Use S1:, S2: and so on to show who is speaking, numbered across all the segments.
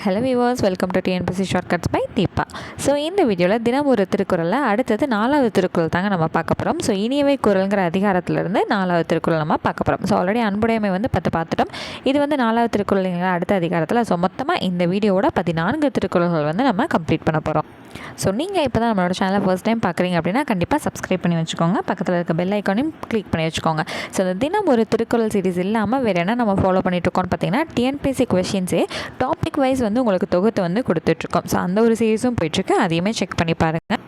S1: Hello viewers, welcome to TNPSC shortcuts by Deepa. So இந்த வீடியோவில் தினம் ஒரு திருக்குறளில் அடுத்தது 4வது திருக்குறள் தாங்க நம்ம பார்க்க போகிறோம். ஸோ இனியவை குறள்ங்கிற அதிகாரத்திலிருந்து 4வது திருக்குறள் நம்ம பார்க்க போகிறோம். ஸோ ஆல்ரெடி அன்புடைமை வந்து 10 பார்த்துட்டோம். இது வந்து 4வது திருக்குறள் அடுத்த அதிகாரத்தில். ஸோ மொத்தமாக இந்த வீடியோவோட 14 திருக்குறள்கள் வந்து நம்ம கம்ப்ளீட் பண்ண போகிறோம். ஸோ நீங்கள் இப்போ தான் நம்மளோட சேனலை ஃபர்ஸ்ட் டைம் பார்க்குறீங்க அப்படின்னா கண்டிப்பாக சப்ஸ்கிரைப் பண்ணி வச்சுக்கோங்க. பக்கத்தில் இருக்க பெல் ஐக்கானையும் கிளிக் பண்ணி வச்சுக்கோங்க. ஸோ இந்த தினம் ஒரு திருக்குறள் சீரிஸ் இல்லாமல் வேறு என்ன நம்ம ஃபாலோ பண்ணிட்டு இருக்கோம்னு பார்த்தீங்கன்னா, டிஎன்பிஎஸ்சி கொஷின்ஸே டாபிக் வைஸ் வந்து உங்களுக்கு தொகுத்து வந்து கொடுத்துட்ருக்கோம். ஸோ அந்த ஒரு சீரிஸும் போயிட்டுருக்கு, அதையுமே செக் பண்ணி பாருங்கள்.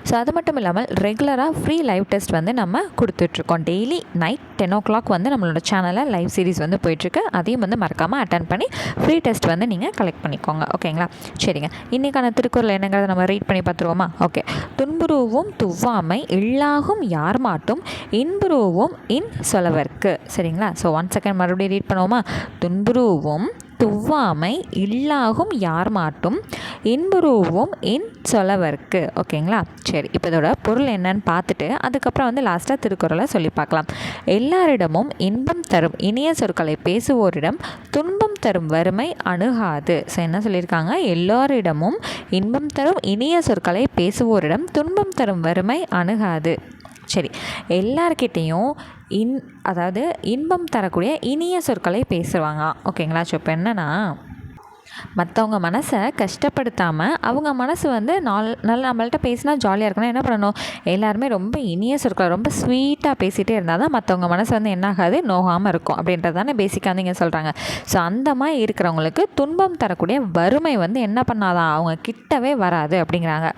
S1: ஸோ அது மட்டும் இல்லாமல் ரெகுலராக ஃப்ரீ லைவ் டெஸ்ட் வந்து நம்ம கொடுத்துட்ருக்கோம். டெய்லி நைட் 10 o'clock வந்து நம்மளோட சேனலில் லைவ் சீரிஸ் வந்து போயிட்டுருக்கு. அதையும் வந்து மறக்காமல் அட்டன் பண்ணி ஃப்ரீ டெஸ்ட் வந்து நீங்கள் கலெக்ட் பண்ணிக்கோங்க. ஓகேங்களா? சரிங்க, இன்றைக்கான திருக்குறள் என்னங்கிறத நம்ம ரீட் பண்ணி பார்த்துருவோமா? ஓகே. துன்புருவும் துவ்வாமை இல்லாகும் யார் மாட்டும் இன்புருவும் இன் சொலவர்க்கு. சரிங்களா? ஸோ 1 செகண்ட் மறுபடியும் ரீட் பண்ணுவோமா? துன்புருவும் துவ்வாமை இல்லாகும் யார் மாட்டும் இன்புருவும் இன் சொலவர்க்கு. ஓகேங்களா? சரி, இப்போ இதோட பொருள் என்னன்னு பார்த்துட்டு அதுக்கப்புறம் வந்து லாஸ்ட்டாக திருக்குறளை சொல்லி பார்க்கலாம். எல்லாரிடமும் இன்பம் தரும் இனிய சொற்களை பேசுவோரிடம் துன்பம் தரும் வறுமை அணுகாது. ஸோ என்ன சொல்லியிருக்காங்க? எல்லோரிடமும் இன்பம் தரும் இனிய சொற்களை பேசுவோரிடம் துன்பம் தரும் வறுமை அணுகாது. சரி, எல்லார்கிட்டேயும் அதாவது இன்பம் தரக்கூடிய இனிய சொற்களை பேசுவாங்க. ஓகேங்களா? ஸோ இப்போ என்னென்னா, மற்றவங்க மனசை கஷ்டப்படுத்தாமல் அவங்க மனசு வந்து நல்லா நம்மள்ட்ட பேசினா ஜாலியாக இருக்கணும். என்ன பண்ணணும்? எல்லாருமே ரொம்ப இனிய சொற்களை ரொம்ப ஸ்வீட்டாக பேசிகிட்டே இருந்தால் தான் மற்றவங்க மனசு வந்து என்ன ஆகாது, நோகாமல் இருக்கும். அப்படின்றது தானே பேசிக்காக வந்து இங்கே சொல்கிறாங்க. ஸோ அந்த மாதிரி இருக்கிறவங்களுக்கு துன்பம் தரக்கூடிய வறுமை வந்து என்ன பண்ணாதான் அவங்க கிட்டவே வராது அப்படிங்கிறாங்க.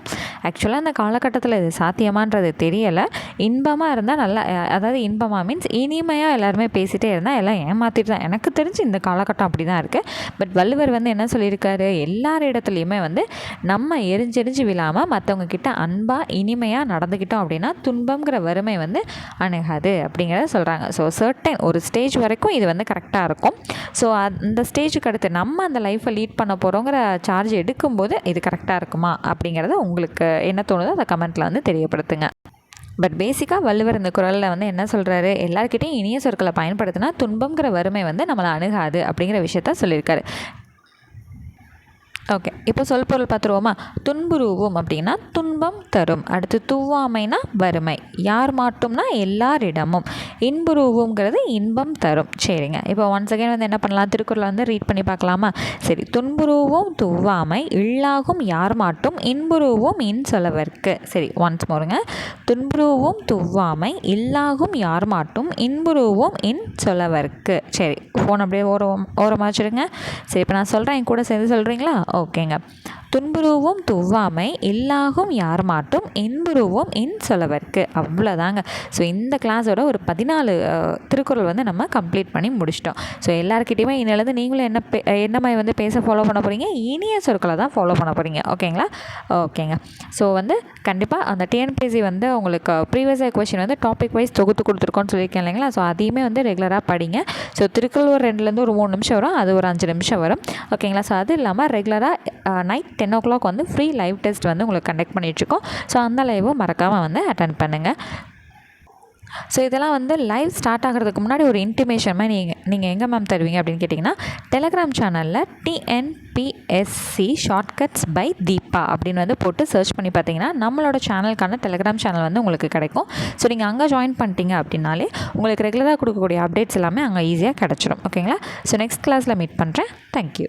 S1: ஆக்சுவலாக அந்த காலகட்டத்தில் இது சாத்தியமானது தெரியலை. இன்பமாக இருந்தால் நல்லா, அதாவது இன்பமாக மீன்ஸ் இனிமையாக எல்லாருமே பேசிகிட்டே இருந்தால் எல்லாம் ஏமாற்றிட்டு தான். எனக்கு தெரிஞ்சு இந்த காலகட்டம் அப்படி தான் இருக்குது. பட் வள்ளுவர் வந்து என்ன சொல்லியிருக்காரு? எல்லார் இடத்துலையுமே வந்து நம்ம எரிஞ்செரிஞ்சு விழாமல் மற்றவங்க கிட்ட அன்பாக இனிமையாக நடந்துக்கிட்டோம் அப்படின்னா துன்பங்கிற வறுமை வந்து அணுகாது அப்படிங்கிறத சொல்கிறாங்க. ஸோ சர்டன் ஒரு ஸ்டேஜ் வரைக்கும் இது வந்து கரெக்டாக இருக்கும். ஸோ அந்த ஸ்டேஜுக்கு அடுத்து நம்ம அந்த லைஃப்பை லீட் பண்ண போகிறோங்கிற சார்ஜ் எடுக்கும்போது இது கரெக்டாக இருக்குமா அப்படிங்கிறத உங்களுக்கு என்ன தோணுதோ அதை கமெண்ட்டில் வந்து தெரியப்படுத்துங்க. பட் பேசிக்காக வள்ளுவர் இந்த குறளில் வந்து என்ன சொல்கிறாரு? எல்லாருக்கிட்டையும் இனிய சொற்களை பயன்படுத்தினா துன்பங்கிற வறுமை வந்து நம்மளை அணுகாது அப்படிங்கிற விஷயத்த சொல்லியிருக்காரு. ஓகே, இப்போ சொல் பொருள் பார்த்துருவோமா? துன்புருவும் அப்படின்னா துன்பம் தரும். அடுத்து துவ்வாமைனா வறுமை. யார் மாட்டும்னா எல்லாரிடமும். இன்புருவுங்கிறது இன்பம் தரும். சரிங்க, இப்போ ஒன்ஸ் அகைன் வந்து என்ன பண்ணலாம்? திருக்குறளை வந்து ரீட் பண்ணி பார்க்கலாமா? சரி. துன்புருவும் துவ்வாமை இல்லாகும் யார் மாட்டும் இன்புருவும் இன் சொலவர்க்கு. சரி, ஒன்ஸ் மோருங்க. துன்புருவும் துவ்வாமை இல்லாகும் யார் மாட்டும் இன்புருவும் இன் சொலவர்க்கு. சரி, ஃபோன் அப்படியே ஓரமாக வச்சுருங்க. சரி, இப்போ நான் சொல்கிறேன், என் கூட சேர்ந்து சொல்கிறீங்களா? ஓகேங்க. துன்புருவும் துவ்வாமை இல்லாகும் யார் மாட்டும் இன்புருவும் இன் சொலவர்க்கு. அவ்வளோதாங்க. ஸோ இந்த கிளாஸோட ஒரு 14 திருக்குறள் வந்து நம்ம கம்ப்ளீட் பண்ணி முடிச்சிட்டோம். ஸோ எல்லாருக்கிட்டையுமே இன்னிலேருந்து நீங்களும் என்ன மாதிரி வந்து பேச ஃபாலோ பண்ண போகிறீங்க? இனிய சொற்களை தான் ஃபாலோ பண்ண போகிறீங்க. ஓகேங்களா? ஓகேங்க. ஸோ வந்து கண்டிப்பாக அந்த டிஎன்பிஎஸ்சி வந்து உங்களுக்கு ப்ரீவியஸ் கொஸ்டின் வந்து டாபிக் வைஸ் தொகுத்து கொடுத்துருக்கோன்னு சொல்லியிருக்கேன் இல்லைங்களா? ஸோ அதையுமே வந்து ரெகுலராக படிங்க. ஸோ திருக்குறள் ஒரு 2லேருந்து ஒரு 3 நிமிஷம் வரும், அது ஒரு 5 நிமிஷம் வரும். ஓகேங்களா? ஸோ அது இல்லாமல் ரெகுலராக நைட் 10 o'clock வந்து ஃப்ரீ லைவ் டெஸ்ட் வந்து உங்களுக்கு கண்டக்ட் பண்ணிகிட்ருக்கோம். ஸோ அந்த லைவும் மறக்காமல் வந்து அட்டன் பண்ணுங்கள். ஸோ இதெல்லாம் வந்து லைவ் ஸ்டார்ட் ஆகிறதுக்கு முன்னாடி ஒரு இன்டிமேஷன் மாதிரி நீங்கள் எங்கே மேம் தருவீங்க அப்படின்னு கேட்டிங்கன்னா, டெலகிராம் சேனலில் டிஎன்பிஎஸ்சி ஷார்ட்கட்ஸ் பை தீபா அப்படின்னு வந்து போட்டு சர்ச் பண்ணி பார்த்தீங்கன்னா நம்மளோட சேனலுக்கான டெலகிராம் சேனல் வந்து உங்களுக்கு கிடைக்கும். ஸோ நீங்கள் அங்கே ஜாயின் பண்ணிட்டீங்க அப்படின்னாலே உங்களுக்கு ரெகுலராக கொடுக்கக்கூடிய அப்டேட்ஸ் எல்லாமே அங்கே ஈஸியாக கிடச்சிரும். ஓகேங்களா? ஸோ நெக்ஸ்ட் கிளாஸில் மீட் பண்ணுறேன். தேங்க்யூ.